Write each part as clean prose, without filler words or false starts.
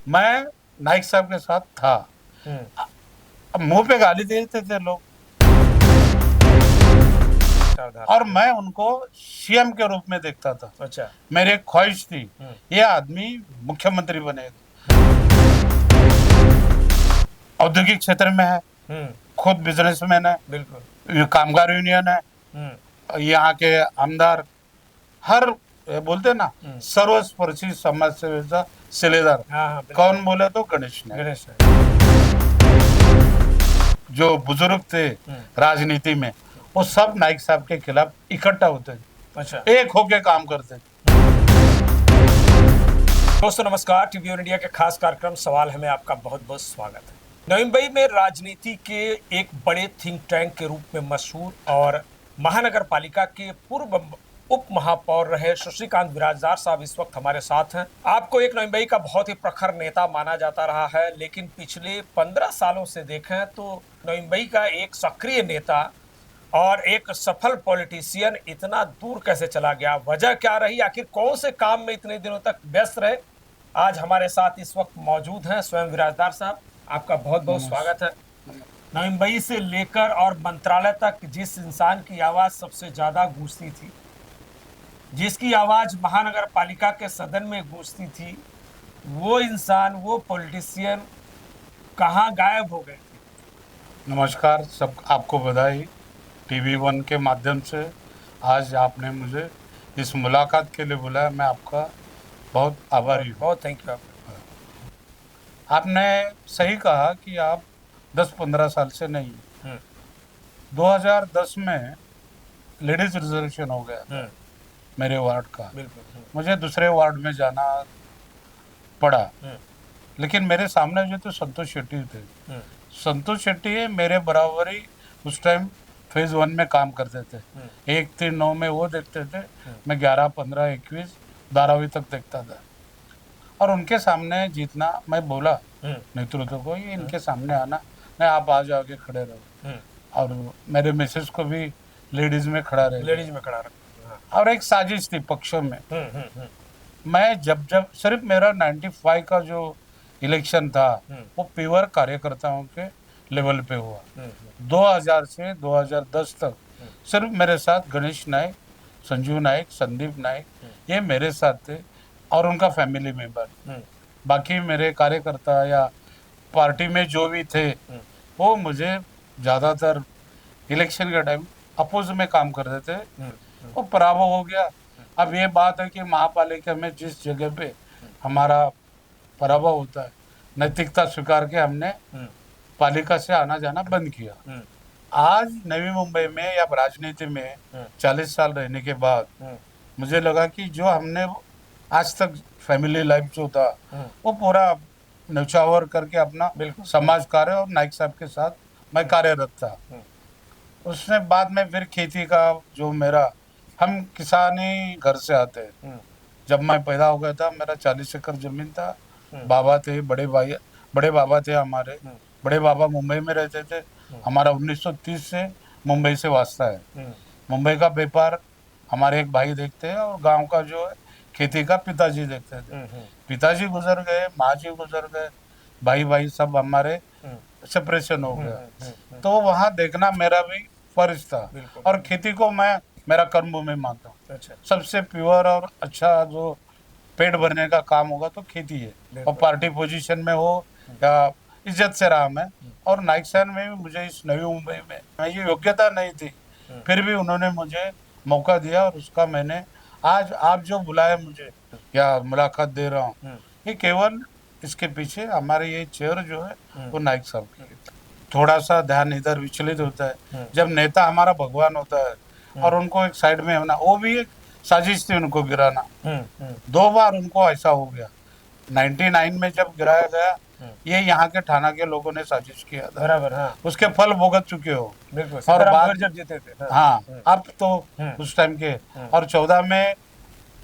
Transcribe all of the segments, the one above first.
मैं नाइक साहब के साथ था। अब मुंह पे गाली देते थे लोग और मैं उनको सीएम के रूप में देखता था। अच्छा। मेरी एक ख्वाहिश थी ये आदमी मुख्यमंत्री बनेगा। औद्योगिक क्षेत्र में है, खुद बिजनेसमैन है, बिल्कुल। ये कामगार यूनियन है, यहाँ के आमदार हर बोलते ना सर्वस्पर्शी समाज सेवेचा शिलेदार। हाँ, कौन बोले तो गणेश नायक। गणेश जो बुजुर्ग थे राजनीति में वो सब नाइक साहब के खिलाफ इकट्ठा होते थे, अच्छा। एक होके काम करते थे। दोस्तों नमस्कार, टीवी इंडिया के खास कार्यक्रम सवाल है में आपका बहुत बहुत स्वागत है। नवी मुंबई में राजनीति के एक बड़े थिंक टैंक के रूप में मशहूर और महानगर पालिका के पूर्व उप महापौर रहे शशिकांत बिराजदार साहब इस वक्त हमारे साथ हैं। आपको एक नवी मुंबई का बहुत ही प्रखर नेता माना जाता रहा है, लेकिन पिछले 15 सालों से देखें तो नवी मुंबई का एक सक्रिय नेता और एक सफल पॉलिटिशियन इतना दूर कैसे चला गया, वजह क्या रही, आखिर कौन से काम में इतने दिनों तक व्यस्त रहे। आज हमारे साथ इस वक्त मौजूद हैं स्वयं बिराजदार साहब, आपका बहुत बहुत स्वागत है। नवी मुंबई से लेकर और मंत्रालय तक जिस इंसान की आवाज सबसे ज्यादा गूंजती थी, जिसकी आवाज महानगर पालिका के सदन में गूंजती थी, वो इंसान, वो पॉलिटिशियन कहाँ गायब हो गए थे। नमस्कार, सब आपको बधाई। टीवी वन के माध्यम से आज आपने मुझे इस मुलाकात के लिए बुलाया, मैं आपका बहुत आभारी हूँ। बहुत थैंक यू। आपने सही कहा कि आप 10-15 साल से नहीं, 2010 में लेडीज रिजर्वेशन हो गया मेरे वार्ड का। मुझे दूसरे वार्ड में जाना पड़ा, लेकिन मेरे सामने जो तो संतोष शेट्टी थे। संतोष शेट्टी मेरे बराबर ही उस टाइम फेज 1 में काम करते थे। 1, 3, 9 में वो देखते थे, मैं 11, 15, 21, 12वीं तक देखता था। और उनके सामने जीतना, मैं बोला नेतृत्व को ये इनके सामने आना, नहीं आप आ जाओगे, खड़े रहो। और मेरे मिसेस को भी लेडीज में खड़ा रहे। और एक साजिश थी पक्षों में। मैं जब सिर्फ मेरा 95 का जो इलेक्शन था वो प्योर कार्यकर्ताओं के लेवल पे हुआ। 2000 से 2010 तक सिर्फ मेरे साथ गणेश नायक, संजीव नायक, संदीप नायक ये मेरे साथ थे और उनका फैमिली मेंबर। बाकी मेरे कार्यकर्ता या पार्टी में जो भी थे वो मुझे ज़्यादातर इलेक्शन के टाइम अपोज में काम करते थे। वो पराभव हो गया। अब ये बात है कि महापालिका में जिस जगह पे हमारा पराभव होता है, नैतिकता स्वीकार के हमने पालिका से आना जाना बंद किया। आज नवी मुंबई में या राजनीति में 40 साल रहने के बाद मुझे लगा कि जो हमने आज तक फैमिली लाइफ जो था वो पूरा न्यौछावर करके अपना समाज कार्य और नाइक साहब के साथ मैं कार्यरत था। उसने बाद में फिर खेती का जो मेरा, हम किसानी घर से आते हैं। जब मैं पैदा हो गया था मेरा 40 एकड़ जमीन था। बाबा थे, बड़े बाबा थे हमारे। बड़े बाबा मुंबई में रहते थे। हमारा 1930 से मुंबई से वास्ता है। मुंबई का व्यापार हमारे एक भाई देखते हैं और गांव का जो है खेती का पिताजी देखते थे। पिताजी गुजर गए, माँ जी गुजर गए, भाई सब हमारे सेपरेशन हो गया। तो वहाँ देखना मेरा भी फर्ज था और खेती को मैं मेरा कर्मभूमि मानता हूँ। सबसे प्योर और अच्छा जो पेट भरने का काम होगा तो खेती है, और पार्टी पोजीशन में हो या इज्जत से रहा मैं। और नाइक साहब में भी मुझे इस नवी मुंबई में मैं ये योग्यता नहीं थी, फिर भी उन्होंने मुझे मौका दिया और उसका मैंने आज आप जो बुलाए मुझे या मुलाकात दे रहा हूँ, ये केवल इसके पीछे हमारे ये चेयर जो है वो नाइक साहब की। थोड़ा सा ध्यान इधर विचलित होता है जब नेता हमारा भगवान होता है और उनको एक साइड में होना, वो भी एक साजिश थी उनको गिराना। 2 बार उनको ऐसा हो गया। 99 में जब गिराया गया, ये यहाँ के थाना के लोगों ने साजिश किया था। बराबर, हाँ। उसके फल भुगत चुके हो। और बाद जब जीते थे, हाँ, अब तो उस टाइम के। और 14 में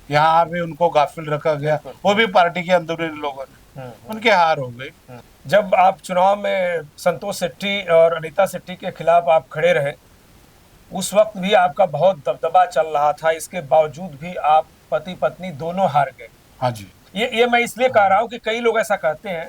यहाँ भी उनको गाफिल रखा गया, वो भी पार्टी के अंदरूनी लोगों ने, उनके हार हो गई। जब आप चुनाव में संतोष शेट्टी और अनीता शेट्टी के खिलाफ आप खड़े रहे, उस वक्त भी आपका बहुत दबदबा चल रहा था, इसके बावजूद भी आप पति पत्नी दोनों हार गए। हाँ जी। ये मैं इसलिए कह रहा हूं कि कई लोग ऐसा कहते हैं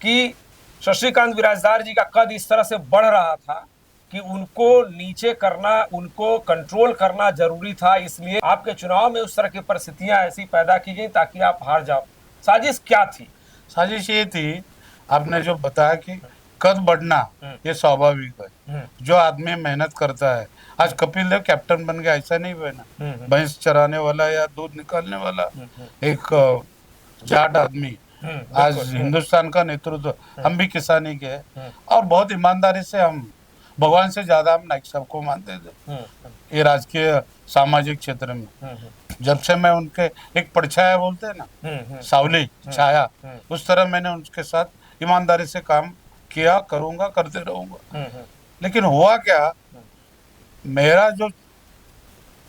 कि शशिकांत बिराजदार जी का कद इस तरह से बढ़ रहा था कि उनको नीचे करना, उनको कंट्रोल करना जरूरी था, इसलिए आपके चुनाव में उस तरह की परिस्थितियां ऐसी पैदा की गई ताकि आप हार जाओ। साजिश क्या थी? साजिश ये थी, आपने जो बताया कि कद बढ़ना ये स्वाभाविक है। जो आदमी मेहनत करता है, आज कपिल देव कैप्टन बन गया ऐसा नहीं बना, भैंस चराने वाला या दूध निकालने वाला एक जाट आदमी आज हिंदुस्तान का नेतृत्व, हम भी किसानी के हैं और बहुत ईमानदारी से हम भगवान से ज्यादा हम नाइक साहब को मानते थे ये राजकीय सामाजिक क्षेत्र में। जब से मैं उनके एक परछाया बोलते हैं ना, सावली छाया, उस तरह मैंने उनके साथ ईमानदारी से काम किया, करूंगा, करते रहूंगा। लेकिन हुआ क्या, मेरा जो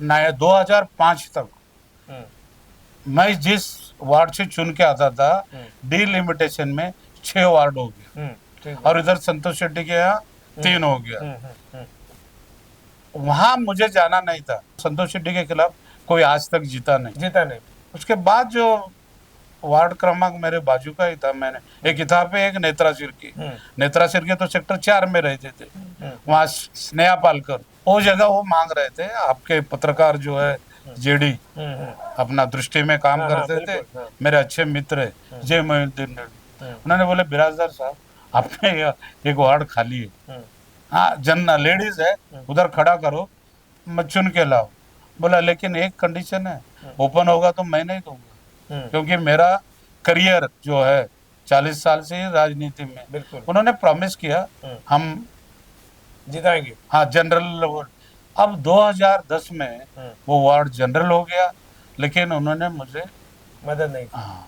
2005 तक मैं जिस वार्ड से चुन के आता था, डिलिमिटेशन में 6 वार्ड हो गया और इधर संतोष शेट्टी के यहाँ 3 हो गया। वहां मुझे जाना नहीं था, संतोष शेट्टी के खिलाफ कोई आज तक जीता नहीं। उसके बाद जो वार्ड क्रमांक मेरे बाजू का ही था, मैंने एक था पे एक नेत्रा सिरकी तो सेक्टर 4 में रहते थे, वहाँ स्नेहा पालकर वो जगह वो मांग रहे थे। आपके पत्रकार जो है जेडी अपना दृष्टि में काम करते थे, मेरे अच्छे मित्र है जय मोहिउद्दीन रेड्डी, उन्होंने बोले बिराजदार साहब आपने एक वार्ड खाली है, हाँ जन लेडीज है उधर खड़ा करो, मैं चुन के लाओ। बोला लेकिन एक कंडीशन है, ओपन होगा तो मैं नहीं दूंगा, क्योंकि मेरा करियर जो है 40 साल से ही राजनीति में। उन्होंने प्रॉमिस किया हम जिताएंगे, हाँ जनरल। अब 2010 में वो वार्ड जनरल हो गया, लेकिन उन्होंने मुझे मदद नहीं। हाँ,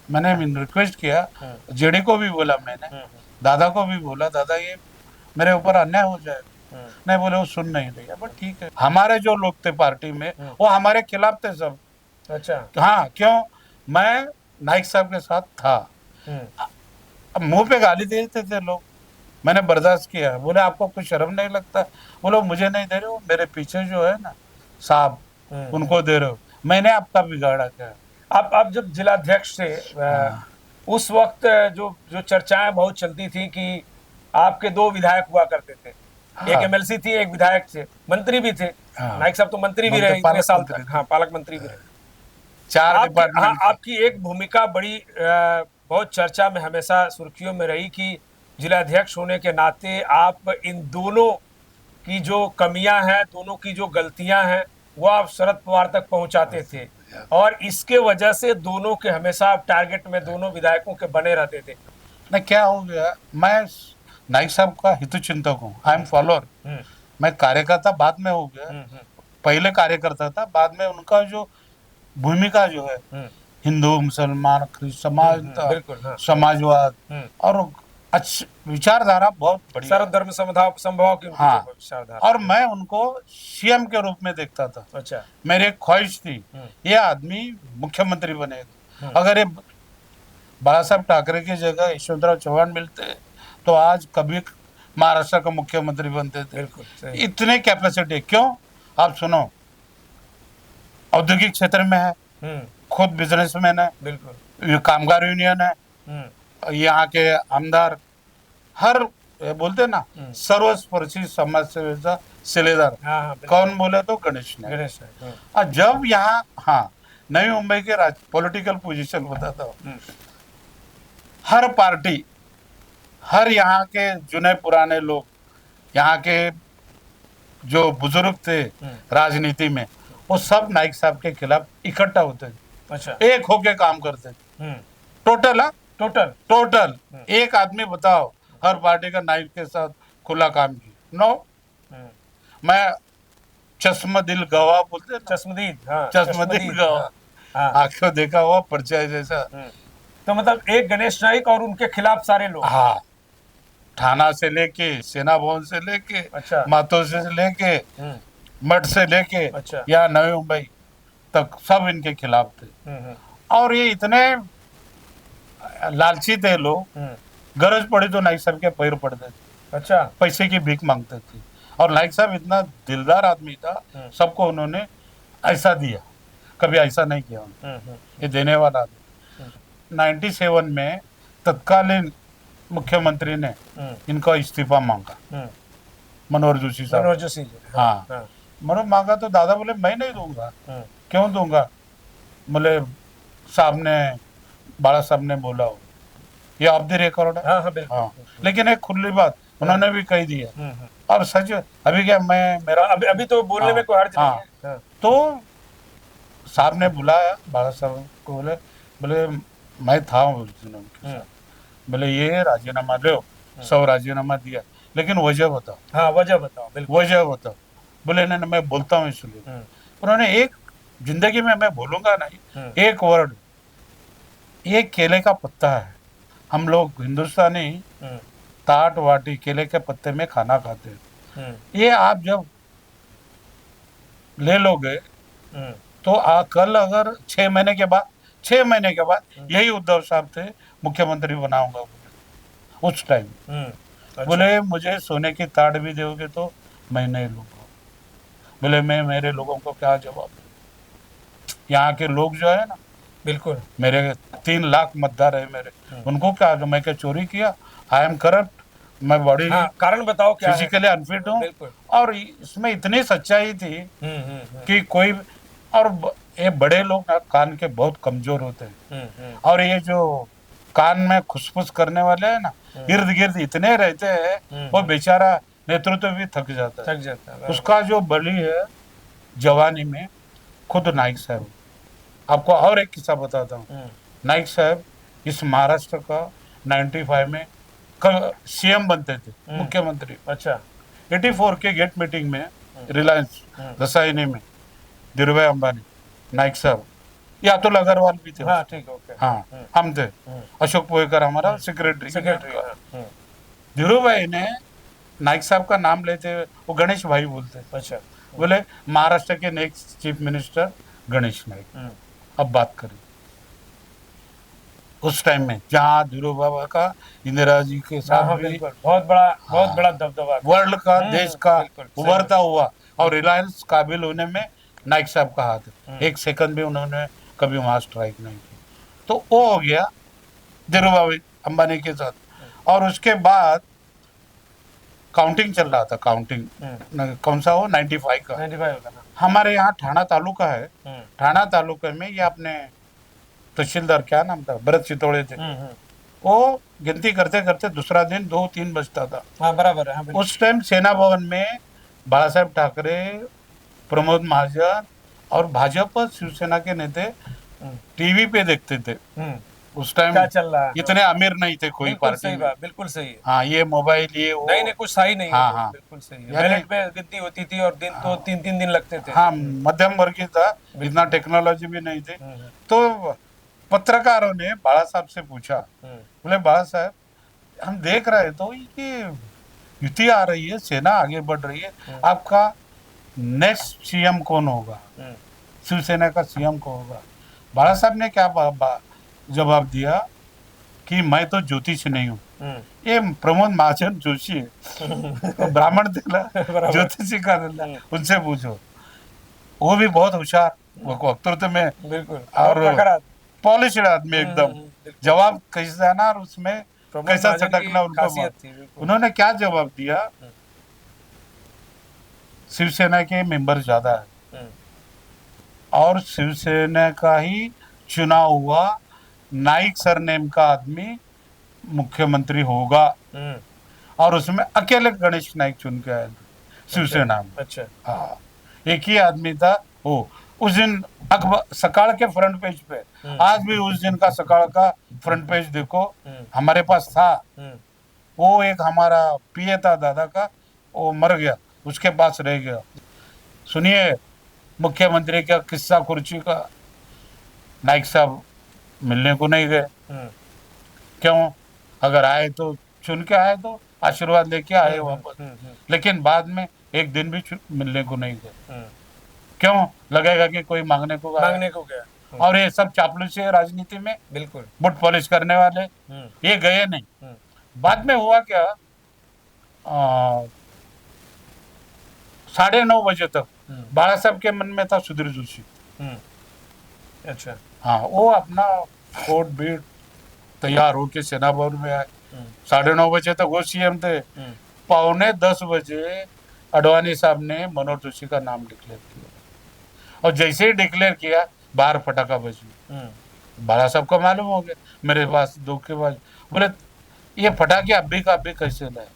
मैंने रिक्वेस्ट किया, जेडी को भी बोला मैंने, दादा को भी बोला, दादा ये मेरे ऊपर अन्याय हो जाएगा, नहीं बोले वो सुन नहीं रही। बट ठीक है, हमारे जो लोग थे पार्टी में वो हमारे खिलाफ थे सब। अच्छा हाँ, क्यों? मैं नाइक साहब के साथ था। अब मुंह पे गाली देते थे लोग, मैंने बर्दाश्त किया। बोले आपको कुछ शर्म नहीं लगता? बोलो मुझे नहीं दे रहे हो, मेरे पीछे जो है ना साहब उनको दे रहे हो, मैंने आपका बिगाड़ा क्या? आप जब जिलाध्यक्ष थे उस वक्त जो चर्चाएं बहुत चलती थी कि आपके 2 विधायक हुआ करते थे, एक एमएलसी थी, एक विधायक थे, मंत्री भी थे। नाइक साहब तो मंत्री भी रहे इतने साल तक, हाँ पालक मंत्री भी रहे। 4 डिपार्टमेंट। आपकी एक भूमिका बड़ी बहुत चर्चा में हमेशा सुर्खियों में रही कि जिलाध्यक्ष होने के नाते आप इन दोनों की जो कमियां हैं, दोनों की जो गलतियां हैं, वो आप शरद पवार तक पहुंचाते थे और इसके वजह से दोनों के हमेशा आप टारगेट में, दोनों विधायकों के बने रहते थे। नहीं, क्या हो गया, मैं नाइक साहब का हितचिंतक हूँ, आई एम फॉलोअर। मैं कार्यकर्ता बाद में हो गया, पहले कार्यकर्ता था, बाद में उनका जो भूमिका जो है हिंदू मुसलमान समाज समाजवाद और अच्छी विचारधारा बहुत बढ़िया, सर्वधर्म समभाव की हाँ, विचारधारा। और मैं उनको सीएम के रूप में देखता था। अच्छा, मेरी एक ख्वाहिश थी ये आदमी मुख्यमंत्री बनेगा। अगर ये बाला साहब ठाकरे की जगह यशवंतराव चौहान मिलते तो आज कभी महाराष्ट्र का मुख्यमंत्री बनते थे। इतने कैपेसिटी क्यों? आप सुनो, औद्योगिक क्षेत्र में है, खुद बिजनेसमैन है, बिल्कुल कामगार यूनियन है, यहाँ के आमदार, हर बोलते ना सर्वस्पर्शी समाज सेवेचा सिलेदार। कौन बोले तो गणेश ने। जब यहाँ हाँ नवी मुंबई के पॉलिटिकल पोजीशन बताता हूँ, हर पार्टी, हर यहाँ के जुने पुराने लोग, यहाँ के जो बुजुर्ग थे राजनीति में, वो सब नाइक साहब के खिलाफ इकट्ठा होते थे। अच्छा, एक होके काम करते थे। टोटल एक आदमी बताओ हर पार्टी का नाइक के साथ खुला काम किया? नो। मैं चश्मदीद गवाह बोलते हैं, चश्मदीद गवाह, आंखों देखा हुआ परिचय जैसा। तो मतलब एक गणेश नाइक और उनके खिलाफ सारे लोग, हाँ, थाना से लेके, सेना भवन से लेके, अच्छा, मातो से लेके, मठ से लेके, अच्छा, या नवी मुंबई तक सब इनके खिलाफ थे। और ये इतने लालची थे लोग, गरज पड़ी तो नाइक साहब के पैर पड़ते थे। अच्छा, पैसे की भीख मांगते थे। और नाइक साहब इतना दिलदार आदमी था, सबको उन्होंने ऐसा दिया, कभी ऐसा नहीं किया। ये देने वाला आदमी। 97 में तत्कालीन मुख्यमंत्री ने इनका इस्तीफा मांगा, मनोहर जोशी साहब। मनोहर जोशी जी, हाँ, मनोहर मांगा तो दादा बोले मैं नहीं दूंगा। क्यों दूंगा? बोले साहब ने, बाला साहब ने बोला हो, ये ऑफ द रिकॉर्ड है। हाँ हाँ बिल्कुल। हाँ, लेकिन एक खुली बात उन्होंने भी कही दी है, और सच अभी क्या मैं मेरा अभी तो बोलने में कोई हर्ज नहीं है। हाँ। तो साहब ने बुलाया बाला साहब को, बोले बोले मैं था उस दिन उनके साथ, बोले ये राजीनामा लो, सब राजीनामा दिया, लेकिन वजह बताओ। हाँ वजह बताओ, बिल्कुल वजह बताओ। बोले नहीं नहीं मैं बोलता हूँ इसलिए। उन्होंने एक, जिंदगी में मैं भूलूंगा नहीं, एक वर्ड, ये केले का पत्ता है, हम लोग हिंदुस्तानी ताट वाटी केले के पत्ते में खाना खाते हैं, ये आप जब ले लोगे तो कल अगर 6 महीने के बाद, 6 महीने के बाद यही उद्धव साहब थे मुख्यमंत्री बनाऊंगा बोले उस टाइम। अच्छा। बोले मुझे सोने की ताड़ भी दोगे तो मैं नहीं लूंगा। बोले मैं मेरे लोगों को क्या जवाब दूं? यहाँ के लोग जो है ना, बिल्कुल मेरे 3 लाख मतदार है मेरे, उनको क्या, जो मैं क्या चोरी किया? आई एम करप्ट, मैं बॉडी हाँ, कारण बताओ क्या है? फिजिकली अनफिट हूँ। बिल्कुल। और इसमें इतनी सच्चाई थी कि कोई, और ये बड़े लोग ना कान के बहुत कमजोर होते हैं, और ये जो कान में खुसफुस करने वाले हैं ना, इर्द गिर्द इतने रहते हैं, वो बेचारा नेतृत्व भी थक जाता है। उसका जो बलि है जवानी में, खुद नाइक साहब। आपको और एक किस्सा बताता हूँ। नाइक साहब इस महाराष्ट्र का 95 में सीएम बनते थे, मुख्यमंत्री। अच्छा। 84 के गेट मीटिंग में रिलायंस रसायनी में धीरूभाई अंबानी, नाइक साहब, या अतुल अग्रवाल भी थे। हाँ ठीक, ओके। हाँ, हम थे, अशोक पोएकर हमारा सेक्रेटरी। धीरूभाई ने नाइक साहब का नाम लेते हुए वो गणेश भाई बोलते। अच्छा। बोले महाराष्ट्र के next chief minister Ganesh Naik. अब बात करें उस टाइम में, जहाँ धीरू बाबा का इंदिरा जी के साथ भी बहुत बड़ा दबदबा, वर्ल्ड का, देश का उभरता हुआ, और बिल्कुल। रिलायंस काबिल होने में नाइक साहब का हाथ है। एक सेकंड भी उन्होंने कभी वहां स्ट्राइक नहीं की। तो वो हो गया धीरू भाई अंबानी के साथ। और उसके बाद काउंटिंग चल रहा था, काउंटिंग कौन सा हो, 95 का। 95 का। हमारे यहाँ ठाणा तालुका है, ठाणा तालुका में ये अपने तहसीलदार, क्या नाम था, भरत चितौड़े थे। वो गिनती करते करते दूसरा दिन 2-3 बजता था। हाँ बराबर है। उस टाइम सेना भवन में बाला साहेब ठाकरे, प्रमोद महाजन और भाजपा शिवसेना के नेता टीवी पे देखते थे। उस टाइम क्या चल रहा है, इतने अमीर नहीं थे कोई पार्टी में। बिल्कुल सही है। हाँ, ये मोबाइल, ये वो नहीं कुछ सही नहीं। हाँ हाँ, बिल्कुल सही है। बैलेट में गिनती होती थी और दिन तो 3-3 दिन लगते थे। हाँ, मध्यम वर्गीय था, इतना टेक्नोलॉजी भी नहीं थी। तो पत्रकारों ने बाला साहब से पूछा, बोले बाला साहब हम देख रहे तो ये युति आ रही है, सेना आगे बढ़ रही है, आपका नेक्स्ट सीएम कौन होगा, शिवसेना का सीएम कौन होगा? बाला साहब ने क्या जवाब दिया कि मैं तो ज्योतिष नहीं हूँ, ये प्रमोद महाजन जोशी है, ब्राह्मण दिला ज्योतिषी का दिला, उनसे पूछो। वो भी बहुत होशियार, वो वक्तृत्व में बिल्कुल, और पॉलिश आदमी एकदम, जवाब कैसे देना और उसमें कैसा चटकना उनको। उन्होंने क्या जवाब दिया, शिवसेना के मेंबर ज्यादा है और शिवसेना का ही चुना हुआ नाइक सरनेम का आदमी मुख्यमंत्री होगा, और उसमें अकेले गणेश नाइक चुन के आए शिवसेना में। अच्छा। हाँ, एक ही आदमी था वो। उस दिन अखबार सकाल के फ्रंट पेज पे, आज भी उस दिन का सकाल का फ्रंट पेज देखो, हमारे पास था। वो एक हमारा पीए था दादा का, वो मर गया, उसके पास रह गया। सुनिए मुख्यमंत्री का किस्सा कुर्सी का, नाइक साहब मिलने को नहीं गए। क्यों? अगर आए तो चुन के आए, तो आशीर्वाद लेके आए वापस, लेकिन बाद में एक दिन भी मिलने को नहीं गए। क्यों? लगेगा कि कोई मांगने को गया। और ये सब चापलूसी है राजनीति में, बिल्कुल बुट पॉलिश करने वाले, ये गए नहीं। बाद में हुआ क्या, 9:30 बजे तक बाला साहब के मन में था सुधीर जोशी। अच्छा। हाँ, वो अपना कोट बीट तैयार होके सेना भवन में आए। 9:30 बजे तक वो सीएम थे। 9:45 अडवाणी साहब ने मनोहर जोशी का नाम डिक्लेयर किया, और जैसे ही डिक्लेयर किया बाहर पटाखा बजी। बाला साहब को मालूम हो गया, मेरे पास धोखेबाज बोले ये पटाखे अभी का अभी कैसे लाए,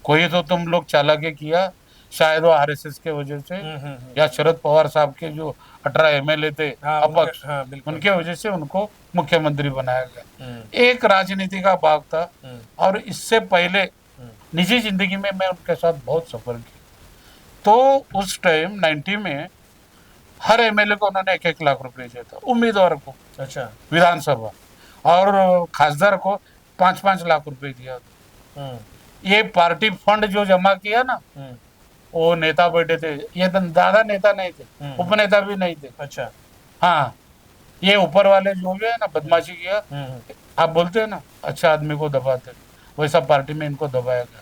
कोई तो तुम लोग चालाकी किया, शायद वो आरएसएस के वजह से या शरद पवार साहब के जो 18 एमएलए थे अपक्ष, उनके वजह से उनको मुख्यमंत्री बनाया गया। एक राजनीति का भाग था। और इससे पहले निजी जिंदगी में मैं उनके साथ बहुत सफर किया। तो उस टाइम 90 में हर एमएलए को उन्होंने 1-1 लाख रुपए दिया था, उम्मीदवार को। अच्छा। विधानसभा और खासदार को 5-5 लाख रुपए दिया था। ये पार्टी फंड जो जमा किया ना, वो नेता बैठे थे, ये दादा नेता नहीं थे, उपनेता भी नहीं थे। अच्छा। हाँ, ये ऊपर वाले जो भी है ना बदमाशी किया, आप बोलते हैं ना अच्छा आदमी को दबाते, वैसा पार्टी में इनको दबाया गया।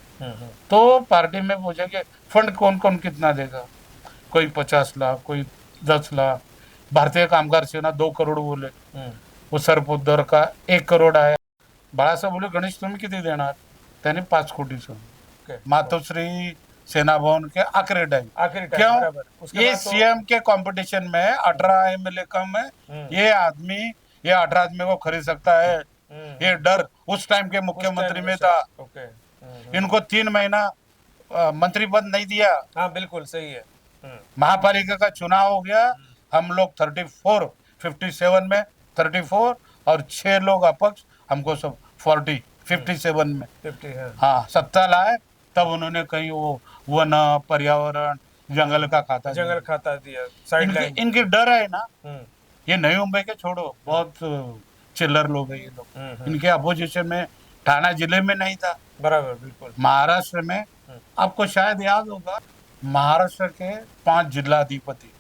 तो पार्टी में पूछेंगे फंड कौन कौन कितना देगा, कोई 50 लाख, कोई 10 लाख। भारतीय कामगार सेना 2 करोड़ बोले, वो सरपोद्दर का 1 करोड़ आया। बाळासाहेब बोले गणेश तुम्ही किती देणार, त्याने 5 कोटी सुन। मातोश्री सेना भवन के आखिरी टाइम क्यों, ये सीएम के कंपटीशन में 18 एमएलए कम है, ये 18 आदमी को खरीद सकता है, ये डर उस टाइम के मुख्यमंत्री में था। इनको 3 महीना मंत्री पद नहीं दिया। हाँ बिल्कुल सही है। महापालिका का चुनाव हो गया, हम लोग 57 में 34 और 6 लोग अपक्ष, हमको सब 57 में 50। हाँ, सत्ता लाए तब उन्होंने कहीं वो वन पर्यावरण जंगल खाता दिया साइड लाइन। इनकी डर है ना, ये नई मुंबई के छोड़ो, बहुत चिल्लर लोग है ये लोग। इनके अपोजिशन में ठाना जिले में नहीं था, बराबर बिल्कुल। महाराष्ट्र में आपको शायद याद होगा, महाराष्ट्र के 5 जिलाधिपति,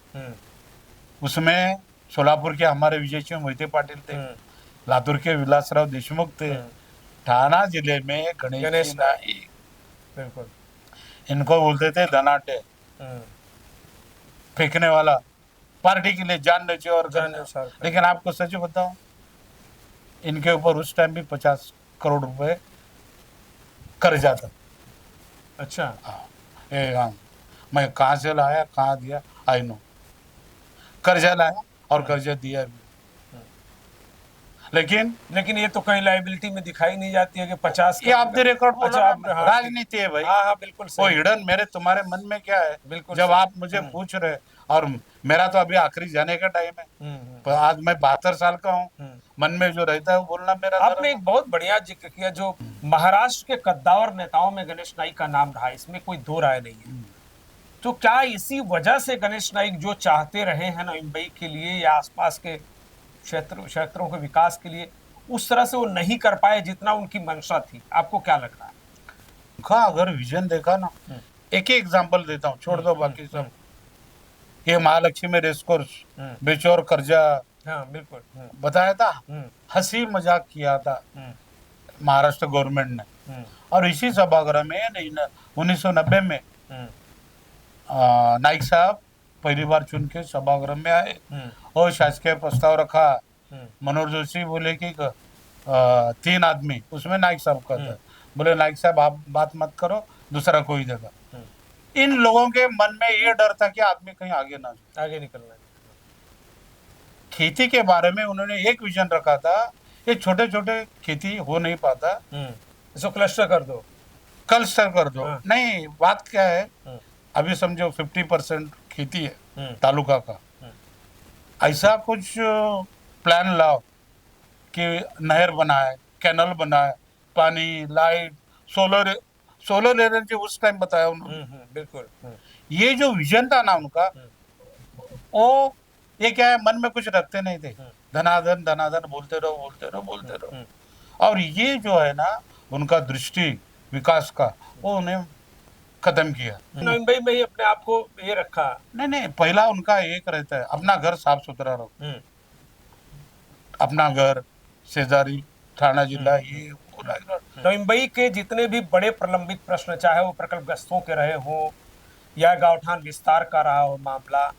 उसमें सोलापुर के हमारे विजय सिंह मोहिते पाटिल थे, लातूर के विलासराव देशमुख थे, ठाना जिले में गणेश नाईक, बिल्कुल इनको बोलते थे धनाटे, फेंकने वाला, पार्टी के लिए जान नचे और लेकिन आपको सच बताऊं, इनके ऊपर उस टाइम भी 50 करोड़ रुपए कर्जा था। अच्छा। हाँ, मैं कहाँ से लाया कहाँ दिया आई नो, कर्जा लाया और कर्जा दिया भी। लेकिन ये तो कहीं लाइबिलिटी में दिखाई नहीं जाती है कि 50, ये आपने रिकॉर्ड बोला। अच्छा, राजनीति है भाई। हाँ बिल्कुल सही। वो हिडन मेरे तुम्हारे मन में क्या है, बिल्कुल जब आप मुझे पूछ रहे, और मेरा तो अभी आखिरी जाने का टाइम है, तो आज मैं 72 साल का हूँ, मन में जो रहता है वो बोलना मेरा। आपने एक बहुत बढ़िया जिक्र किया, जो महाराष्ट्र के कद्दावर नेताओं में गणेश नाईक का नाम रहा, इसमें कोई दो राय नहीं है। तो क्या इसी वजह से गणेश नाईक जो चाहते रहे हैं नवी मुंबई के लिए या आसपास के क्षेत्रों के विकास के लिए, उस तरह से वो नहीं कर पाए जितना उनकी मंशा थी? आपको क्या लग रहा है? उनका अगर विजन देखा ना, एक ही एग्जांपल देता हूँ, छोड़ दो बाकी सब। ये महालक्ष्मी रेसकोर्स बेचौर कर्जा, हाँ बिल्कुल बताया था, हंसी मजाक किया था महाराष्ट्र गवर्नमेंट ने। और इसी सभागृह में 1990 में नाइक साहब पहली बार चुन के सभागृह में आए और शासकीय प्रस्ताव रखा। मनोहर जोशी बोले कि 3 आदमी, उसमें नाइक साहब का था, बोले नाइक साहब आप बात मत करो, दूसरा कोई देगा। इन लोगों के मन में ये डर था कि आदमी कहीं आगे ना जाए, आगे निकलना। खेती के बारे में उन्होंने एक विजन रखा था, ये छोटे छोटे खेती हो नहीं पाता, इसको क्लस्टर कर दो। नहीं, बात क्या है, अभी समझो 50% खेती है तालुका का, ऐसा कुछ प्लान लाओ कि नहर बनाए, कैनल बनाए, पानी, लाइट, सोलर एनर्जी उस टाइम बताया उन्होंने। बिल्कुल। ये जो विजन था ना उनका, वो ये क्या है, मन में कुछ रखते नहीं थे, धनाधन धनाधन बोलते रहो। और ये जो है ना उनका दृष्टि विकास का, वो उन्हें खत्म किया। मुंबई में ही अपने आप को ये रखा। नहीं, पहला उनका एक रहता है, अपना घर साफ सुथरा रखो, अपना घर, शेजारी, ठाणा जिला, ये मुंबई के जितने भी बड़े प्रलंबित प्रश्न, चाहे वो प्रकल्पग्रस्तों के रहे हो या गांवठान विस्तार का रहा हो मामला,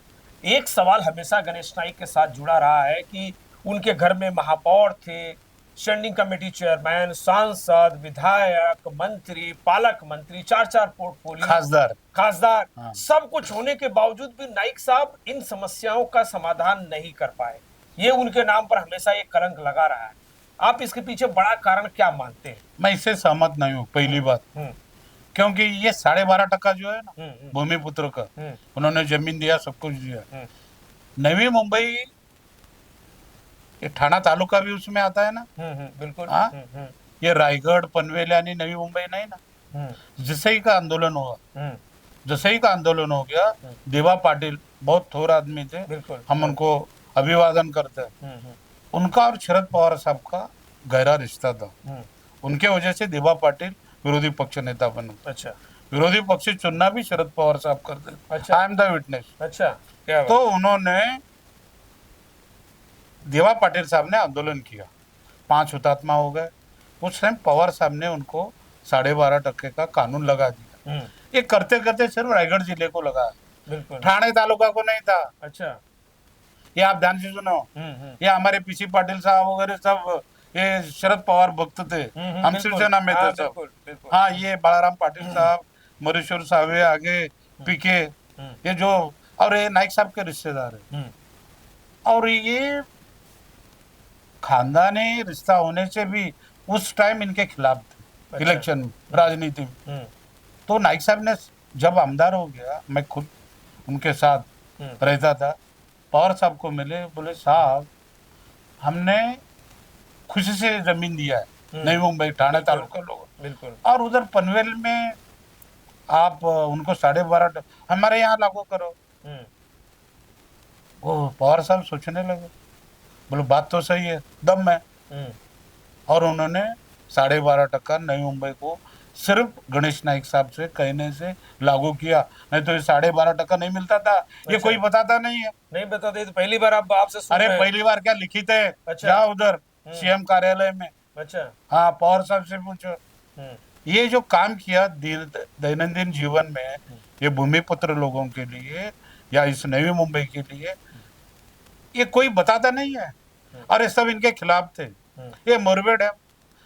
एक सवाल हमेशा गणेश नाईक के साथ जुड़ा रहा है कि उनके घर में महापौर थे, स्टैंडिंग कमेटी चेयरमैन, सांसद, विधायक, मंत्री, पालक मंत्री, चार चार पोर्टफोलियो, खासदार, हाँ। सब कुछ होने के बावजूद भी नाइक साहब इन समस्याओं का समाधान नहीं कर पाए। ये उनके नाम पर हमेशा एक कलंक लगा रहा है। आप इसके पीछे बड़ा कारण क्या मानते हैं? मैं इससे सहमत नहीं हूँ, पहली बात, क्योंकि ये 12.5% जो है ना भूमिपुत्र का, उन्होंने जमीन दिया, सब कुछ दिया। नवी मुंबई, ये ठाणा तालुका भी उसमें आता है ना। बिल्कुल। हाँ, ये रायगढ़, पनवेल यानी नवी मुंबई नहीं ना। जसई का आंदोलन हुआ, जसई का आंदोलन हो गया, देवा पाटिल बहुत थोर आदमी थे, हम उनको अभिवादन करते हैं। उनका और शरद पवार साहब का गहरा रिश्ता था, उनके वजह से देवा पाटिल विरोधी पक्ष नेता बने। अच्छा। विरोधी पक्ष चुनना भी शरद पवार साहब करते। अच्छा। I am the witness. अच्छा, क्या तो उन्होंने, देवा पाटिल साहब ने आंदोलन किया, 5 हुतात्मा हो गए। उस टाइम पवार साहब ने उनको 12.5% का कानून लगा दिया। ये करते करते सिर्फ रायगढ़ जिले को लगा, बिल्कुल, ठाणे तालुका को नहीं था। अच्छा। ये आप ध्यान से सुनो, ये हमारे पीसी पाटिल साहब वगैरह सब ये शरद पवार भक्त थे, हम शिवसेना में थे सब। हाँ, ये बालाराम पाटिल साहब, मरेश्वर साहब आगे, पीके, ये जो, और ये नाइक साहब के रिश्तेदार है। और ये खानदानी रिश्ता होने से भी उस टाइम इनके खिलाफ थे। अच्छा। इलेक्शन में, राजनीति में। तो नाइक साहब ने जब आमदार हो गया, मैं खुद उनके साथ रहता था, पवार साहब को मिले, बोले साहब हमने खुशी से जमीन दिया है नई मुंबई ठाणे तालुका लोगों, बिल्कुल, और उधर पनवेल में आप उनको 12.5 हमारे यहाँ लागू करो। वो पवार साहब सोचने लगे, बोलो बात तो सही है, दम है। और उन्होंने 12.5% नई मुंबई को सिर्फ गणेश नाइक साहब से कहने से लागू किया, नहीं तो ये 12.5% नहीं मिलता था। ये कोई बताता नहीं है, नहीं बताते। तो पहली बार आप आपसे सुन अरे रहे हैं। पहली बार क्या, लिखित है। अच्छा। जाओ उधर सीएम कार्यालय में। अच्छा। हाँ, पवार साहब से पूछो। ये जो काम किया दैनंदिन जीवन में, ये भूमिपुत्र लोगों के लिए या इस नवी मुंबई के लिए, ये कोई बताता नहीं है। और ये सब इनके खिलाफ थे। ये मोरबे डैम